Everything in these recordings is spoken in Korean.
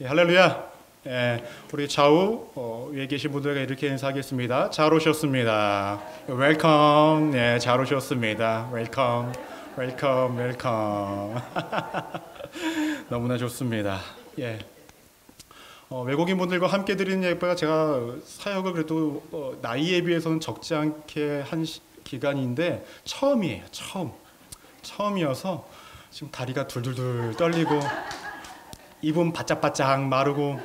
예, 할렐루야. 예, 우리 좌우 위에 계신 분들과 이렇게 인사하겠습니다. 잘 오셨습니다. 웰컴. 예, 잘 오셨습니다. 웰컴. 웰컴. 웰컴. 너무나 좋습니다. 예. 외국인 분들과 함께 드리는 예배가 제가 사역을 그래도 나이에 비해서는 적지 않게 한 기간인데 처음이에요. 처음이어서 지금 다리가 둘둘둘 떨리고 입은 바짝바짝 마르고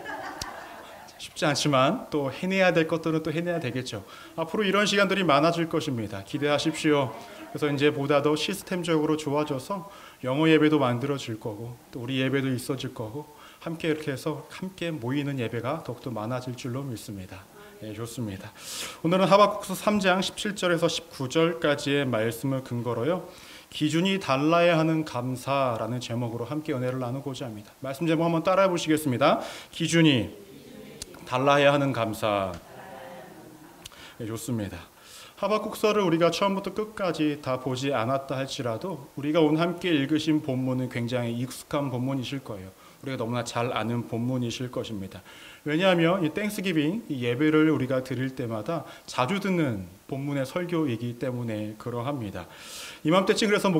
쉽지 않지만 또 해내야 될 것들은 또 해내야 되겠죠. 앞으로 이런 시간들이 많아질 것입니다. 기대하십시오. 그래서 이제 보다 더 시스템적으로 좋아져서 영어 예배도 만들어질 거고 또 우리 예배도 있어질 거고 함께 이렇게 해서 함께 모이는 예배가 더욱더 많아질 줄로 믿습니다. 예, 좋습니다. 오늘은 하박국서 3장 17절에서 19절까지의 말씀을 근거로요. 기준이 달라야 하는 감사라는 제목으로 함께 은혜를 나누고자 합니다. 말씀 제목 한번 따라해 보시겠습니다. 기준이 달라야 하는 감사. 네, 좋습니다. 하박국서를 우리가 처음부터 끝까지 다 보지 않았다 할지라도 우리가 오늘 함께 읽으신 본문은 굉장히 익숙한 본문이실 거예요. 우리가 너무나 잘 아는 본문이실 것입니다. 왜냐하면 이 땡스기빙 이 예배를 우리가 드릴 때마다 자주 듣는 본문의 설교이기 때문에 그러합니다. 이맘때쯤 그래서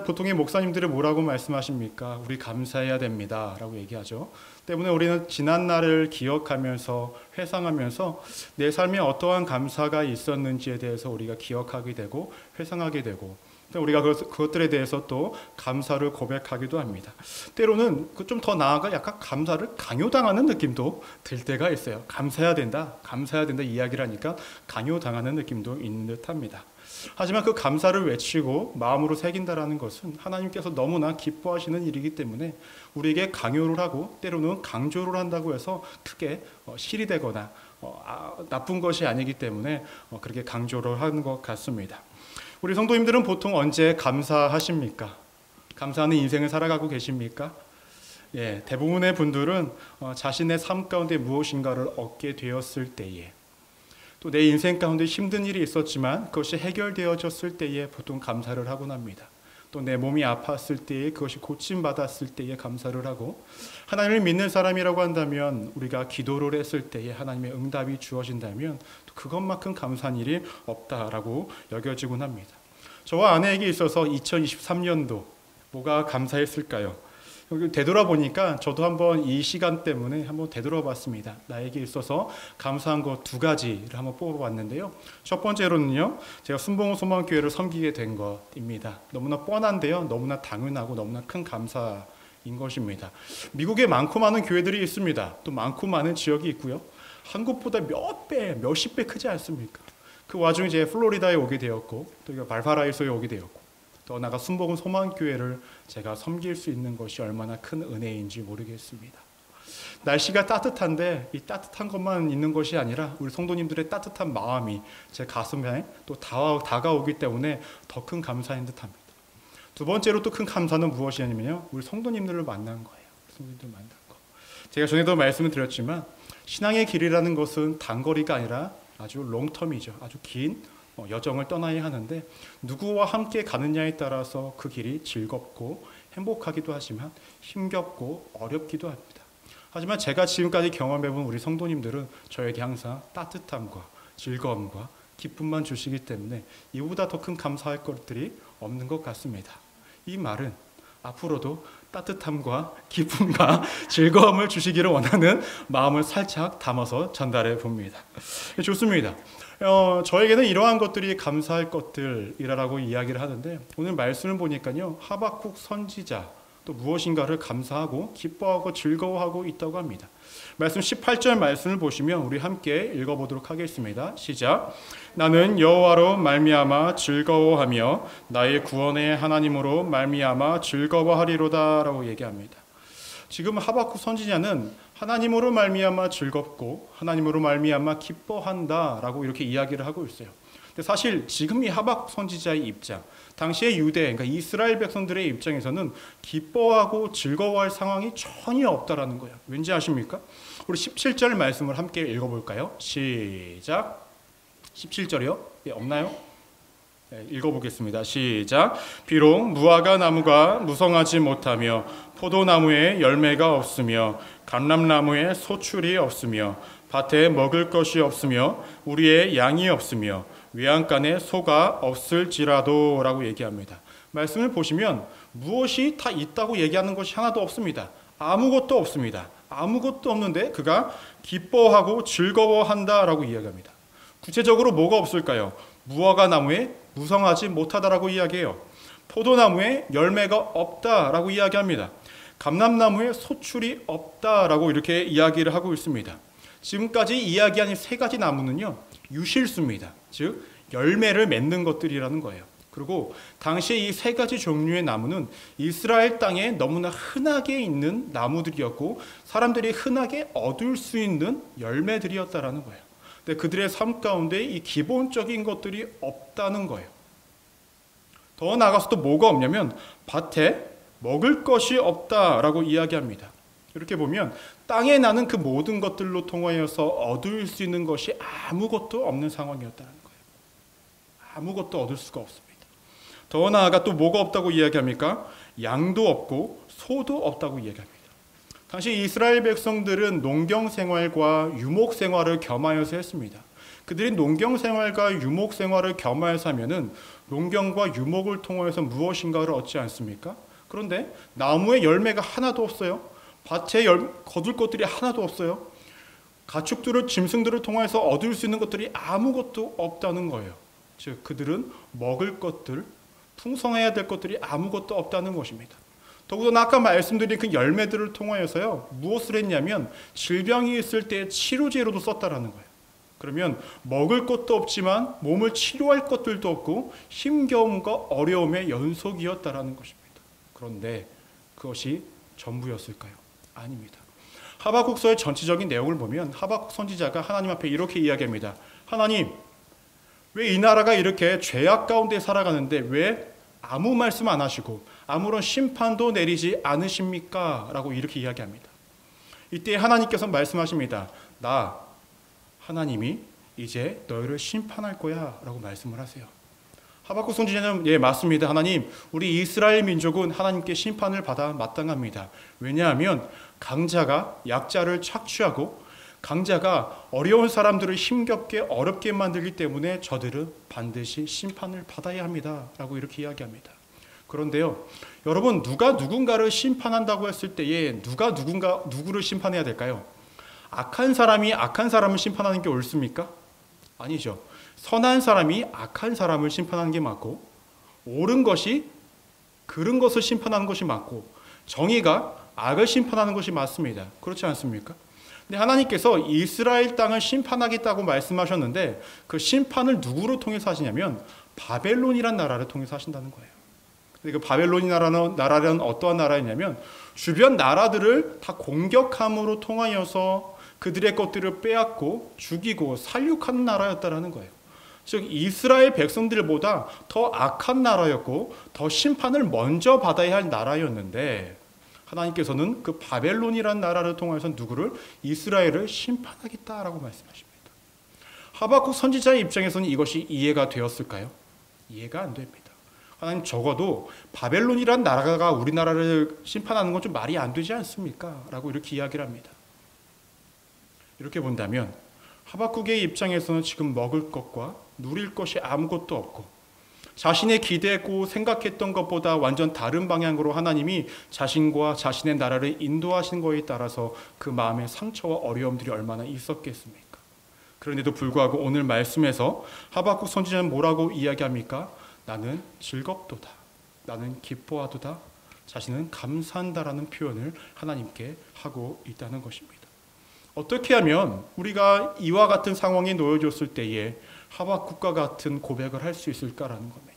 보통의 목사님들이 뭐라고 말씀하십니까? 우리 감사해야 됩니다 라고 얘기하죠. 때문에 우리는 지난 날을 기억하면서 회상하면서 내 삶에 어떠한 감사가 있었는지에 대해서 우리가 기억하게 되고 회상하게 되고 우리가 그것들에 대해서 또 감사를 고백하기도 합니다. 때로는 좀 더 나아가 약간 감사를 강요당하는 느낌도 들 때가 있어요. 감사해야 된다 이야기를 하니까 강요당하는 느낌도 있는 듯합니다. 하지만 그 감사를 외치고 마음으로 새긴다라는 것은 하나님께서 너무나 기뻐하시는 일이기 때문에 우리에게 강요를 하고 때로는 강조를 한다고 해서 크게 실이 되거나 나쁜 것이 아니기 때문에 그렇게 강조를 하는 것 같습니다. 우리 성도님들은 보통 언제 감사하십니까? 감사하는 인생을 살아가고 계십니까? 예, 대부분의 분들은 자신의 삶 가운데 무엇인가를 얻게 되었을 때에 또 내 인생 가운데 힘든 일이 있었지만 그것이 해결되어졌을 때에 보통 감사를 하곤 합니다. 또 내 몸이 아팠을 때에 그것이 고침받았을 때에 감사를 하고 하나님을 믿는 사람이라고 한다면 우리가 기도를 했을 때에 하나님의 응답이 주어진다면 또 그것만큼 감사한 일이 없다라고 여겨지곤 합니다. 저와 아내에게 있어서 2023년도 뭐가 감사했을까요? 되돌아보니까 저도 한번 이 시간 때문에 한번 되돌아봤습니다. 나에게 있어서 감사한 것 두 가지를 한번 뽑아봤는데요. 첫 번째로는요, 제가 순봉 소망교회를 섬기게 된 것입니다. 너무나 뻔한데요, 너무나 당연하고 너무나 큰 감사인 것입니다. 미국에 많고 많은 교회들이 있습니다. 또 많고 많은 지역이 있고요. 한국보다 몇십 배 크지 않습니까? 그 와중에 제가 플로리다에 오게 되었고, 또 발파라이소에 오게 되었고, 또 나가 순복음 소망교회를 제가 섬길 수 있는 것이 얼마나 큰 은혜인지 모르겠습니다. 날씨가 따뜻한데 이 따뜻한 것만 있는 것이 아니라 우리 성도님들의 따뜻한 마음이 제 가슴에 또 다가오기 때문에 더 큰 감사인 듯합니다. 두 번째로 또 큰 감사는 무엇이냐면요, 우리 성도님들을 만난 거예요. 성도님들 만난 거. 제가 전에도 말씀을 드렸지만 신앙의 길이라는 것은 단거리가 아니라 아주 롱텀이죠. 아주 긴 여정을 떠나야 하는데 누구와 함께 가느냐에 따라서 그 길이 즐겁고 행복하기도 하지만 힘겹고 어렵기도 합니다. 하지만 제가 지금까지 경험해본 우리 성도님들은 저에게 항상 따뜻함과 즐거움과 기쁨만 주시기 때문에 이보다 더 큰 감사할 것들이 없는 것 같습니다. 이 말은 앞으로도 따뜻함과 기쁨과 즐거움을 주시기를 원하는 마음을 살짝 담아서 전달해 봅니다. 좋습니다. 저에게는 이러한 것들이 감사할 것들이라고 이야기를 하는데 오늘 말씀을 보니까요, 하박국 선지자 또 무엇인가를 감사하고 기뻐하고 즐거워하고 있다고 합니다. 말씀 18절 말씀을 보시면 우리 함께 읽어보도록 하겠습니다. 시작. 나는 여호와로 말미암아 즐거워하며 나의 구원의 하나님으로 말미암아 즐거워하리로다 라고 얘기합니다. 지금 하박국 선지자는 하나님으로 말미암아 즐겁고 하나님으로 말미암아 기뻐한다라고 이렇게 이야기를 하고 있어요. 근데 사실 지금 이 하박국 선지자의 입장, 당시의 유대, 그러니까 이스라엘 백성들의 입장에서는 기뻐하고 즐거워할 상황이 전혀 없다라는 거예요. 왠지 아십니까? 우리 17절 말씀을 함께 읽어볼까요? 시작. 17절이요? 예, 없나요? 네, 읽어보겠습니다. 시작. 비록 무화과 나무가 무성하지 못하며 포도나무에 열매가 없으며 감람나무에 소출이 없으며 밭에 먹을 것이 없으며 우리의 양이 없으며 외양간에 소가 없을지라도 라고 얘기합니다. 말씀을 보시면 무엇이 다 있다고 얘기하는 것이 하나도 없습니다. 아무것도 없습니다. 아무것도 없는데 그가 기뻐하고 즐거워한다라고 이야기합니다. 구체적으로 뭐가 없을까요? 무화과 나무에 무성하지 못하다라고 이야기해요. 포도나무에 열매가 없다라고 이야기합니다. 감람나무에 소출이 없다라고 이렇게 이야기를 하고 있습니다. 지금까지 이야기한 이 세 가지 나무는요, 유실수입니다. 즉 열매를 맺는 것들이라는 거예요. 그리고 당시에 이 세 가지 종류의 나무는 이스라엘 땅에 너무나 흔하게 있는 나무들이었고 사람들이 흔하게 얻을 수 있는 열매들이었다라는 거예요. 근데 그들의 삶 가운데 이 기본적인 것들이 없다는 거예요. 더 나아가서 또 뭐가 없냐면 밭에 먹을 것이 없다라고 이야기합니다. 이렇게 보면 땅에 나는 그 모든 것들로 통하여서 얻을 수 있는 것이 아무것도 없는 상황이었다는 거예요. 아무것도 얻을 수가 없습니다. 더 나아가 또 뭐가 없다고 이야기합니까? 양도 없고 소도 없다고 이야기합니다. 당시 이스라엘 백성들은 농경 생활과 유목 생활을 겸하여서 했습니다. 그들이 농경 생활과 유목 생활을 겸하여서 하면은 농경과 유목을 통하여서 무엇인가를 얻지 않습니까? 그런데 나무에 열매가 하나도 없어요. 밭에 거둘 것들이 하나도 없어요. 가축들을 짐승들을 통해서 얻을 수 있는 것들이 아무것도 없다는 거예요. 즉 그들은 먹을 것들, 풍성해야 될 것들이 아무것도 없다는 것입니다. 더구나 아까 말씀드린 그 열매들을 통하여서요, 무엇을 했냐면 질병이 있을 때 치료제로도 썼다라는 거예요. 그러면 먹을 것도 없지만 몸을 치료할 것들도 없고 힘겨움과 어려움의 연속이었다라는 것입니다. 그런데 그것이 전부였을까요? 아닙니다. 하박국서의 전체적인 내용을 보면 하박국 선지자가 하나님 앞에 이렇게 이야기합니다. 하나님, 왜 이 나라가 이렇게 죄악 가운데 살아가는데 왜 아무 말씀 안 하시고 아무런 심판도 내리지 않으십니까? 라고 이렇게 이야기합니다. 이때 하나님께서 말씀하십니다. 나 하나님이 이제 너희를 심판할 거야 라고 말씀을 하세요. 하박국 선지자는 예 맞습니다. 하나님, 우리 이스라엘 민족은 하나님께 심판을 받아 마땅합니다. 왜냐하면 강자가 약자를 착취하고 강자가 어려운 사람들을 힘겹게 어렵게 만들기 때문에 저들은 반드시 심판을 받아야 합니다 라고 이렇게 이야기합니다. 그런데요, 여러분, 누가 누군가를 심판한다고 했을 때에 누가 누구를 심판해야 될까요? 악한 사람이 악한 사람을 심판하는 게 옳습니까? 아니죠. 선한 사람이 악한 사람을 심판하는 게 맞고 옳은 것이 그른 것을 심판하는 것이 맞고 정의가 악을 심판하는 것이 맞습니다. 그렇지 않습니까? 근데 하나님께서 이스라엘 땅을 심판하겠다고 말씀하셨는데 그 심판을 누구로 통해서 하시냐면 바벨론이란 나라를 통해서 하신다는 거예요. 그 바벨론이라는 나라는 어떠한 나라이냐면 주변 나라들을 다 공격함으로 통하여서 그들의 것들을 빼앗고 죽이고 살육하는 나라였다라는 거예요. 즉 이스라엘 백성들보다 더 악한 나라였고 더 심판을 먼저 받아야 할 나라였는데 하나님께서는 그 바벨론이라는 나라를 통해서 누구를? 이스라엘을 심판하겠다라고 말씀하십니다. 하박국 선지자의 입장에서는 이것이 이해가 되었을까요? 이해가 안 됩니다. 하나님, 적어도 바벨론이란 나라가 우리나라를 심판하는 건 좀 말이 안 되지 않습니까? 라고 이렇게 이야기를 합니다. 이렇게 본다면 하박국의 입장에서는 지금 먹을 것과 누릴 것이 아무것도 없고 자신의 기대했고 생각했던 것보다 완전 다른 방향으로 하나님이 자신과 자신의 나라를 인도하신 것에 따라서 그 마음의 상처와 어려움들이 얼마나 있었겠습니까? 그런데도 불구하고 오늘 말씀에서 하박국 선지자는 뭐라고 이야기합니까? 나는 즐겁도다. 나는 기뻐하도다. 자신은 감사한다라는 표현을 하나님께 하고 있다는 것입니다. 어떻게 하면 우리가 이와 같은 상황에 놓여졌을 때에 하박국과 같은 고백을 할 수 있을까라는 겁니다.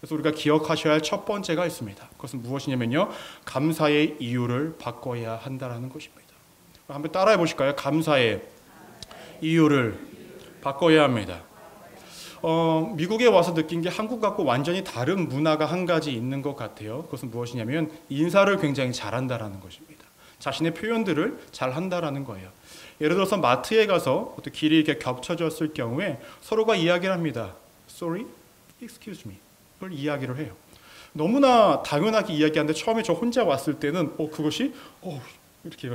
그래서 우리가 기억하셔야 할 첫 번째가 있습니다. 그것은 무엇이냐면요, 감사의 이유를 바꿔야 한다라는 것입니다. 한번 따라해 보실까요? 감사의 이유를 바꿔야 합니다. 미국에 와서 느낀 게 한국하고 완전히 다른 문화가 한 가지 있는 것 같아요. 그것은 무엇이냐면 인사를 굉장히 잘한다라는 것입니다. 자신의 표현들을 잘한다라는 거예요. 예를 들어서 마트에 가서 어떤 길이 이렇게 겹쳐졌을 경우에 서로가 이야기를 합니다. Sorry, excuse me. 그걸 이야기를 해요. 너무나 당연하게 이야기하는데 처음에 저 혼자 왔을 때는 그것이 이렇게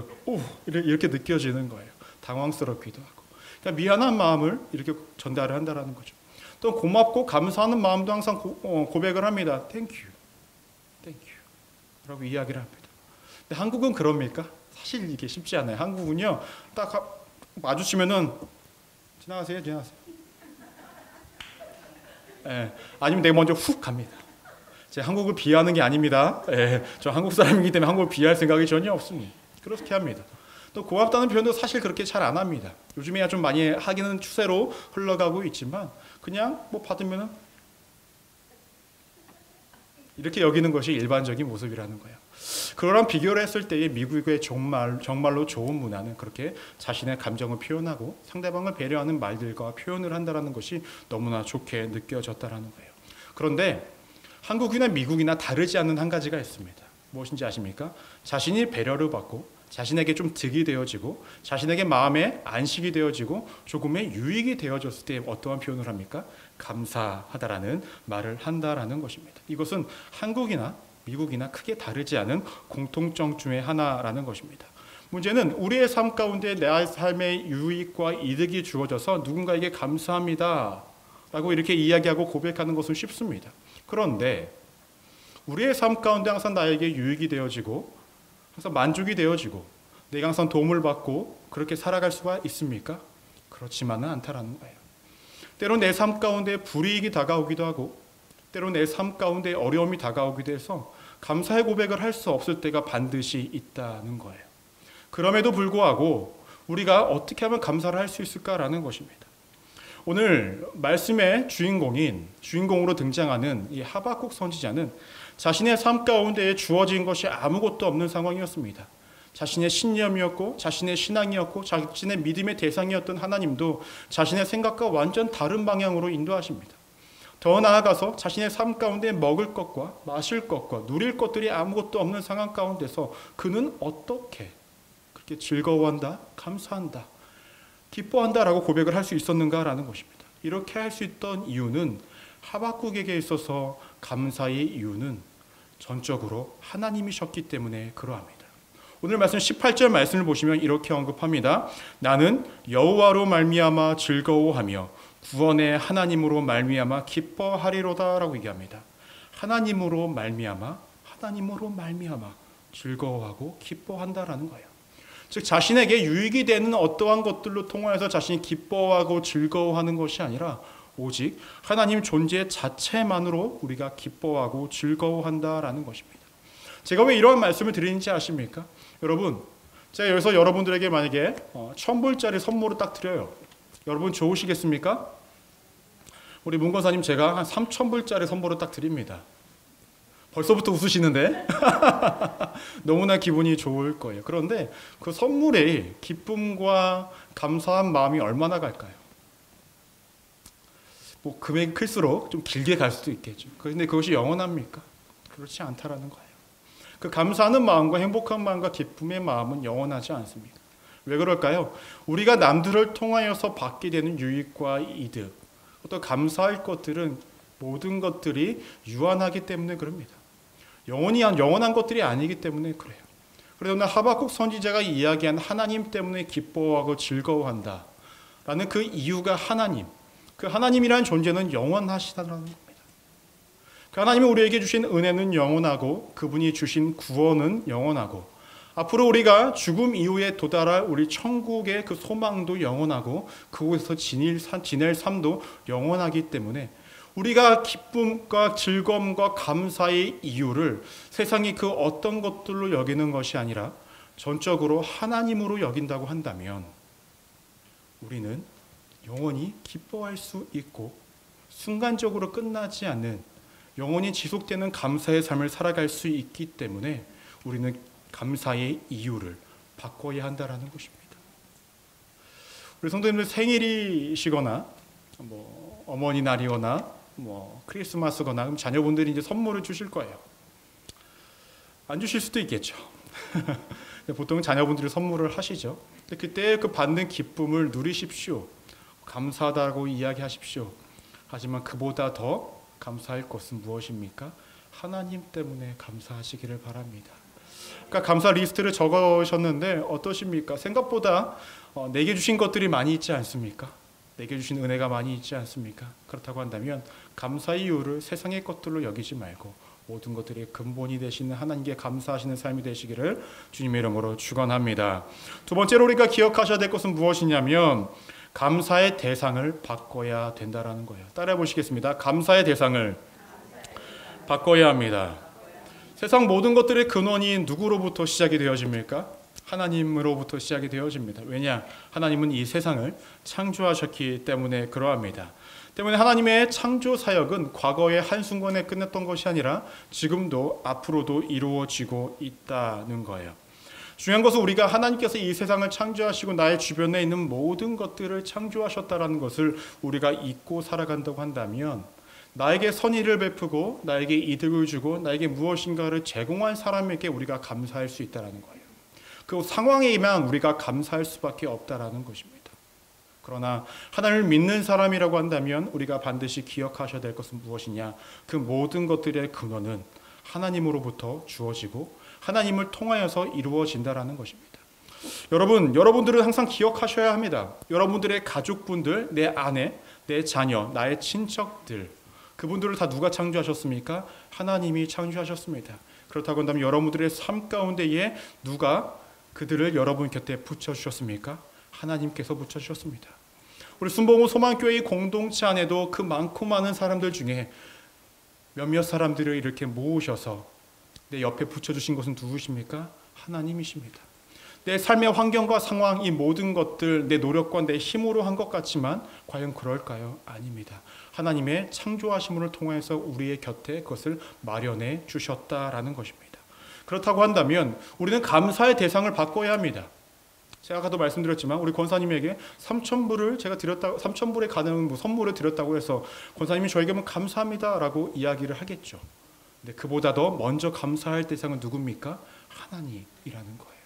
이렇게 느껴지는 거예요. 당황스럽기도 하고. 그러니까 미안한 마음을 이렇게 전달을 한다라는 거죠. 또 고맙고 감사하는 마음도 항상 고백을 합니다. Thank you, thank you 라고 이야기를 합니다. 근데 한국은 그럽니까? 사실 이게 쉽지 않아요. 한국은요, 딱 마주치면은 지나가세요. 예, 아니면 내가 먼저 훅 갑니다. 제가 한국을 비하하는 게 아닙니다. 예, 저 한국 사람이기 때문에 한국을 비할 생각이 전혀 없습니다. 그렇게 합니다. 또 고맙다는 표현도 사실 그렇게 잘 안 합니다. 요즘에야 좀 많이 하기는 추세로 흘러가고 있지만 그냥 뭐 받으면은 이렇게 여기는 것이 일반적인 모습이라는 거예요. 그거랑 비교를 했을 때의 미국의 정말로 좋은 문화는 그렇게 자신의 감정을 표현하고 상대방을 배려하는 말들과 표현을 한다는 것이 너무나 좋게 느껴졌다는 거예요. 그런데 한국이나 미국이나 다르지 않는 한 가지가 있습니다. 무엇인지 아십니까? 자신이 배려를 받고 자신에게 좀 득이 되어지고 자신에게 마음에 안식이 되어지고 조금의 유익이 되어졌을 때 어떠한 표현을 합니까? 감사하다라는 말을 한다라는 것입니다. 이것은 한국이나 미국이나 크게 다르지 않은 공통점 중에 하나라는 것입니다. 문제는 우리의 삶 가운데 내 삶의 유익과 이득이 주어져서 누군가에게 감사합니다 라고 이렇게 이야기하고 고백하는 것은 쉽습니다. 그런데 우리의 삶 가운데 항상 나에게 유익이 되어지고 항상 만족이 되어지고 내가 항상 도움을 받고 그렇게 살아갈 수가 있습니까? 그렇지만은 않다라는 거예요. 때론 내 삶 가운데 불이익이 다가오기도 하고 때론 내 삶 가운데 어려움이 다가오기도 해서 감사의 고백을 할 수 없을 때가 반드시 있다는 거예요. 그럼에도 불구하고 우리가 어떻게 하면 감사를 할 수 있을까라는 것입니다. 오늘 말씀의 주인공으로 등장하는 이 하박국 선지자는 자신의 삶 가운데 주어진 것이 아무것도 없는 상황이었습니다. 자신의 신념이었고 자신의 신앙이었고 자신의 믿음의 대상이었던 하나님도 자신의 생각과 완전 다른 방향으로 인도하십니다. 더 나아가서 자신의 삶 가운데 먹을 것과 마실 것과 누릴 것들이 아무것도 없는 상황 가운데서 그는 어떻게 그렇게 즐거워한다, 감사한다, 기뻐한다라고 고백을 할 수 있었는가라는 것입니다. 이렇게 할 수 있던 이유는 하박국에게 있어서 감사의 이유는 전적으로 하나님이셨기 때문에 그러합니다. 오늘 말씀 18절 말씀을 보시면 이렇게 언급합니다. 나는 여호와로 말미암아 즐거워하며 구원의 하나님으로 말미암아 기뻐하리로다라고 얘기합니다. 하나님으로 말미암아 즐거워하고 기뻐한다라는 거예요. 즉 자신에게 유익이 되는 어떠한 것들로 통하여서 자신이 기뻐하고 즐거워하는 것이 아니라 오직 하나님 존재 자체만으로 우리가 기뻐하고 즐거워한다라는 것입니다. 제가 왜 이런 말씀을 드리는지 아십니까? 여러분, 제가 여기서 여러분들에게 만약에 1,000불짜리 선물을 딱 드려요. 여러분 좋으시겠습니까? 우리 문권사님 제가 한 3,000불짜리 선물을 딱 드립니다. 벌써부터 웃으시는데 너무나 기분이 좋을 거예요. 그런데 그 선물에 기쁨과 감사한 마음이 얼마나 갈까요? 뭐 금액이 클수록 좀 길게 갈 수도 있겠죠. 그런데 그것이 영원합니까? 그렇지 않다라는 거예요. 그 감사하는 마음과 행복한 마음과 기쁨의 마음은 영원하지 않습니다. 왜 그럴까요? 우리가 남들을 통하여서 받게 되는 유익과 이득, 또 감사할 것들은 모든 것들이 유한하기 때문에 그럽니다. 영원한 것들이 아니기 때문에 그래요. 그래서 오늘 하박국 선지자가 이야기한 하나님 때문에 기뻐하고 즐거워한다 라는 그 이유가 그 하나님이라는 존재는 영원하시다는 겁니다. 그 하나님이 우리에게 주신 은혜는 영원하고 그분이 주신 구원은 영원하고 앞으로 우리가 죽음 이후에 도달할 우리 천국의 그 소망도 영원하고 그곳에서 지낼 삶도 영원하기 때문에 우리가 기쁨과 즐거움과 감사의 이유를 세상이 그 어떤 것들로 여기는 것이 아니라 전적으로 하나님으로 여긴다고 한다면 우리는 영원히 기뻐할 수 있고 순간적으로 끝나지 않는 영원히 지속되는 감사의 삶을 살아갈 수 있기 때문에 우리는 감사의 이유를 바꿔야 한다는 것입니다. 우리 성도님들 생일이시거나 어머니 날이거나 크리스마스거나 그럼 자녀분들이 이제 선물을 주실 거예요. 안 주실 수도 있겠죠. 보통 자녀분들이 선물을 하시죠. 그때 그 받는 기쁨을 누리십시오. 감사하다고 이야기하십시오. 하지만 그보다 더 감사할 것은 무엇입니까? 하나님 때문에 감사하시기를 바랍니다. 그러니까 감사 리스트를 적으셨는데 어떠십니까? 생각보다 내게 주신 것들이 많이 있지 않습니까? 내게 주신 은혜가 많이 있지 않습니까? 그렇다고 한다면 감사의 이유를 세상의 것들로 여기지 말고 모든 것들이 근본이 되시는 하나님께 감사하시는 삶이 되시기를 주님의 이름으로 축원합니다. 두 번째로 우리가 기억하셔야 될 것은 무엇이냐면 감사의 대상을 바꿔야 된다라는 거예요. 따라해 보시겠습니다. 감사의 대상을 바꿔야 합니다. 세상 모든 것들의 근원이 누구로부터 시작이 되어집니까? 하나님으로부터 시작이 되어집니다. 왜냐? 하나님은 이 세상을 창조하셨기 때문에 그러합니다. 때문에 하나님의 창조 사역은 과거의 한순간에 끝냈던 것이 아니라 지금도 앞으로도 이루어지고 있다는 거예요. 중요한 것은 우리가 하나님께서 이 세상을 창조하시고 나의 주변에 있는 모든 것들을 창조하셨다는 것을 우리가 잊고 살아간다고 한다면 나에게 선의를 베푸고 나에게 이득을 주고 나에게 무엇인가를 제공한 사람에게 우리가 감사할 수 있다는 거예요. 그 상황에만 우리가 감사할 수밖에 없다라는 것입니다. 그러나 하나님을 믿는 사람이라고 한다면 우리가 반드시 기억하셔야 될 것은 무엇이냐? 그 모든 것들의 근원은 하나님으로부터 주어지고 하나님을 통하여서 이루어진다라는 것입니다. 여러분들은 항상 기억하셔야 합니다. 여러분들의 가족분들, 내 아내, 내 자녀, 나의 친척들, 그분들을 다 누가 창조하셨습니까? 하나님이 창조하셨습니다. 그렇다고 한다면 여러분들의 삶 가운데에 누가 그들을 여러분 곁에 붙여주셨습니까? 하나님께서 붙여주셨습니다. 우리 순복음 소망교회 공동체 안에도 그 많고 많은 사람들 중에 몇몇 사람들을 이렇게 모으셔서 내 옆에 붙여주신 것은 누구십니까? 하나님이십니다. 내 삶의 환경과 상황, 이 모든 것들 내 노력과 내 힘으로 한 것 같지만 과연 그럴까요? 아닙니다. 하나님의 창조하심을 통해서 우리의 곁에 그것을 마련해 주셨다라는 것입니다. 그렇다고 한다면 우리는 감사의 대상을 바꿔야 합니다. 제가 아까도 말씀드렸지만 우리 권사님에게 3,000불을 제가 드렸다, 3,000불에 가는 선물을 드렸다고 해서 권사님이 저에게 감사합니다라고 이야기를 하겠죠. 근데 그보다 더 먼저 감사할 대상은 누굽니까? 하나님이라는 거예요.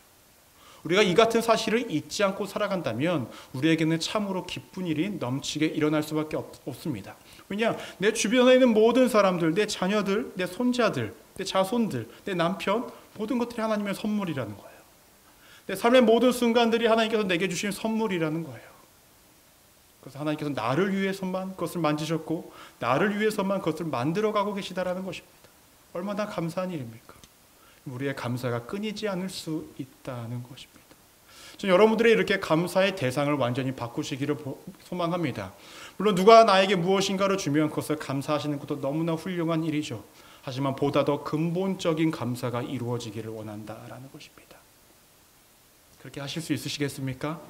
우리가 이 같은 사실을 잊지 않고 살아간다면 우리에게는 참으로 기쁜 일이 넘치게 일어날 수밖에 없습니다. 왜냐? 내 주변에 있는 모든 사람들, 내 자녀들, 내 손자들, 내 자손들, 내 남편, 모든 것들이 하나님의 선물이라는 거예요. 내 삶의 모든 순간들이 하나님께서 내게 주신 선물이라는 거예요. 그래서 하나님께서 나를 위해서만 그것을 만지셨고 나를 위해서만 그것을 만들어가고 계시다라는 것입니다. 얼마나 감사한 일입니까? 우리의 감사가 끊이지 않을 수 있다는 것입니다. 저는 여러분들의 이렇게 감사의 대상을 완전히 바꾸시기를 소망합니다. 물론 누가 나에게 무엇인가를 주면 그것을 감사하시는 것도 너무나 훌륭한 일이죠. 하지만 보다 더 근본적인 감사가 이루어지기를 원한다라는 것입니다. 그렇게 하실 수 있으시겠습니까?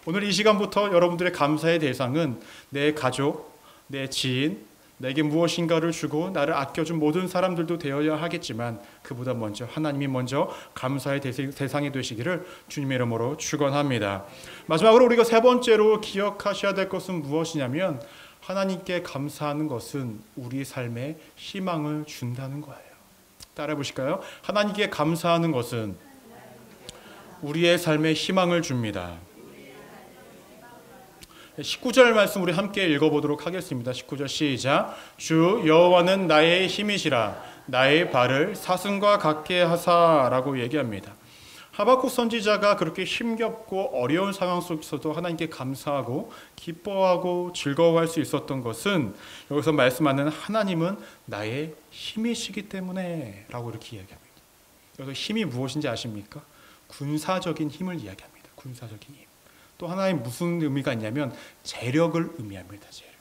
오늘 이 시간부터 여러분들의 감사의 대상은 내 가족, 내 지인, 내게 무엇인가를 주고 나를 아껴준 모든 사람들도 되어야 하겠지만 그보다 먼저 하나님이 먼저 감사의 대상이 되시기를 주님의 이름으로 축원합니다. 마지막으로 우리가 세 번째로 기억하셔야 될 것은 무엇이냐면 하나님께 감사하는 것은 우리 삶에 희망을 준다는 거예요. 따라해 보실까요? 하나님께 감사하는 것은 우리의 삶에 희망을 줍니다. 19절 말씀 우리 함께 읽어보도록 하겠습니다. 19절 시작. 주 여호와는 나의 힘이시라 나의 발을 사슴과 같게 하사라고 얘기합니다. 하박국 선지자가 그렇게 힘겹고 어려운 상황 속에서도 하나님께 감사하고 기뻐하고 즐거워할 수 있었던 것은 여기서 말씀하는 하나님은 나의 힘이시기 때문에 라고 이렇게 이야기합니다. 여기서 힘이 무엇인지 아십니까? 군사적인 힘을 이야기합니다. 군사적인 힘. 또 하나의 무슨 의미가 있냐면 재력을 의미합니다. 재력.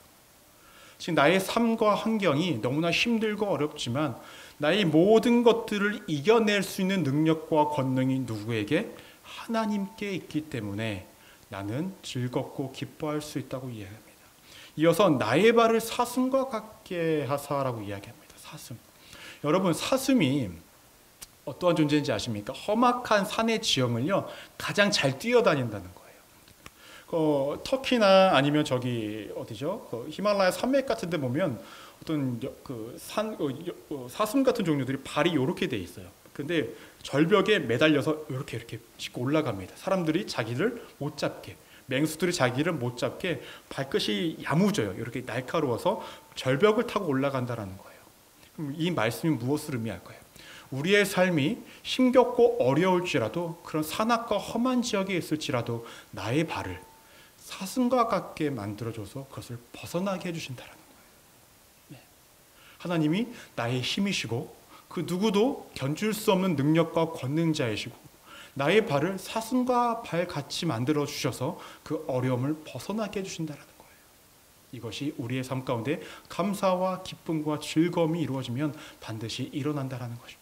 지금 나의 삶과 환경이 너무나 힘들고 어렵지만 나의 모든 것들을 이겨낼 수 있는 능력과 권능이 누구에게? 하나님께 있기 때문에 나는 즐겁고 기뻐할 수 있다고 이야기합니다. 이어서 나의 발을 사슴과 같게 하사라고 이야기합니다. 사슴. 여러분, 사슴이 어떠한 존재인지 아십니까? 험악한 산의 지형을요 가장 잘 뛰어다닌다는 거예요. 터키나 아니면 저기 어디죠? 히말라야 산맥 같은 데 보면 어떤 사슴 같은 종류들이 발이 이렇게 돼 있어요. 근데 절벽에 매달려서 이렇게 짚고 올라갑니다. 사람들이 자기를 못 잡게, 맹수들이 자기를 못 잡게 발끝이 야무져요. 이렇게 날카로워서 절벽을 타고 올라간다라는 거예요. 그럼 이 말씀이 무엇을 의미할까요? 우리의 삶이 힘겹고 어려울지라도 그런 산악과 험한 지역에 있을지라도 나의 발을 사슴과 같게 만들어줘서 그것을 벗어나게 해주신다는 거예요. 네. 하나님이 나의 힘이시고 그 누구도 견줄 수 없는 능력과 권능자이시고 나의 발을 사슴과 발 같이 만들어 주셔서 그 어려움을 벗어나게 해주신다는 거예요. 이것이 우리의 삶 가운데 감사와 기쁨과 즐거움이 이루어지면 반드시 일어난다는 것입니다.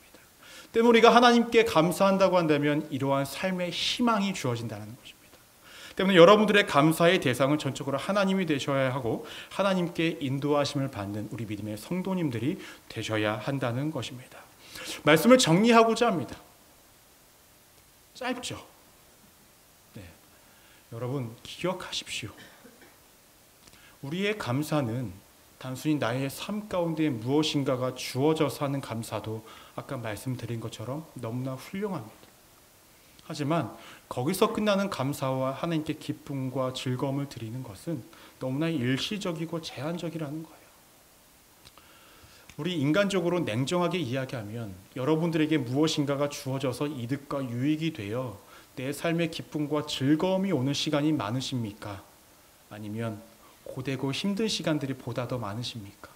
때문에 우리가 하나님께 감사한다고 한다면 이러한 삶의 희망이 주어진다는 것입니다. 때문에 여러분들의 감사의 대상은 전적으로 하나님이 되셔야 하고 하나님께 인도하심을 받는 우리 믿음의 성도님들이 되셔야 한다는 것입니다. 말씀을 정리하고자 합니다. 짧죠? 네. 여러분 기억하십시오. 우리의 감사는 단순히 나의 삶 가운데 무엇인가가 주어져서 하는 감사도 아까 말씀드린 것처럼 너무나 훌륭합니다. 하지만 거기서 끝나는 감사와 하나님께 기쁨과 즐거움을 드리는 것은 너무나 일시적이고 제한적이라는 거예요. 우리 인간적으로 냉정하게 이야기하면 여러분들에게 무엇인가가 주어져서 이득과 유익이 되어 내 삶의 기쁨과 즐거움이 오는 시간이 많으십니까? 아니면 고되고 힘든 시간들이 보다 더 많으십니까?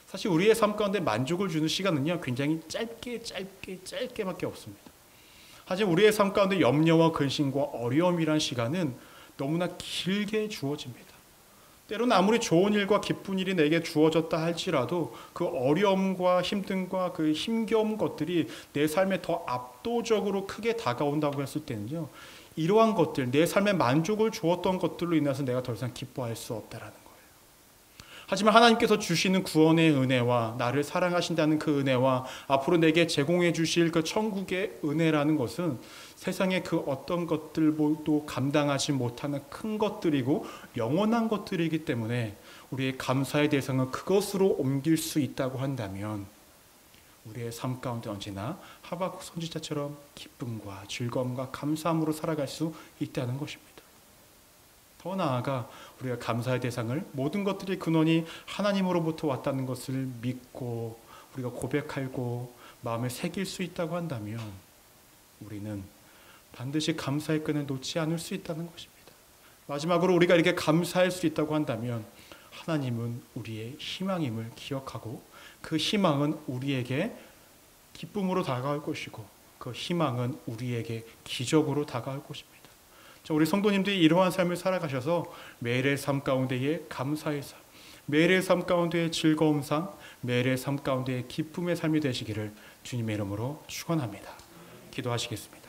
사실 우리의 삶 가운데 만족을 주는 시간은요 굉장히 짧게밖에 없습니다. 하지만 우리의 삶 가운데 염려와 근심과 어려움이란 시간은 너무나 길게 주어집니다. 때로는 아무리 좋은 일과 기쁜 일이 내게 주어졌다 할지라도 그 어려움과 힘듦과 그 힘겨운 것들이 내 삶에 더 압도적으로 크게 다가온다고 했을 때는요, 이러한 것들, 내 삶에 만족을 주었던 것들로 인해서 내가 더 이상 기뻐할 수 없다라는 거예요. 하지만 하나님께서 주시는 구원의 은혜와 나를 사랑하신다는 그 은혜와 앞으로 내게 제공해 주실 그 천국의 은혜라는 것은 세상의 그 어떤 것들도 감당하지 못하는 큰 것들이고 영원한 것들이기 때문에 우리의 감사의 대상을 그것으로 옮길 수 있다고 한다면 우리의 삶 가운데 언제나 하박국 선지자처럼 기쁨과 즐거움과 감사함으로 살아갈 수 있다는 것입니다. 더 나아가 우리가 감사의 대상을 모든 것들의 근원이 하나님으로부터 왔다는 것을 믿고 우리가 고백하고 마음에 새길 수 있다고 한다면 우리는 반드시 감사의 끈을 놓지 않을 수 있다는 것입니다. 마지막으로 우리가 이렇게 감사할 수 있다고 한다면 하나님은 우리의 희망임을 기억하고 그 희망은 우리에게 기쁨으로 다가올 것이고 그 희망은 우리에게 기적으로 다가올 것입니다. 우리 성도님들이 이러한 삶을 살아가셔서 매일의 삶 가운데의 감사의 삶, 매일의 삶 가운데의 즐거움 삶, 매일의 삶 가운데의 기쁨의 삶이 되시기를 주님의 이름으로 축원합니다. 기도하시겠습니다.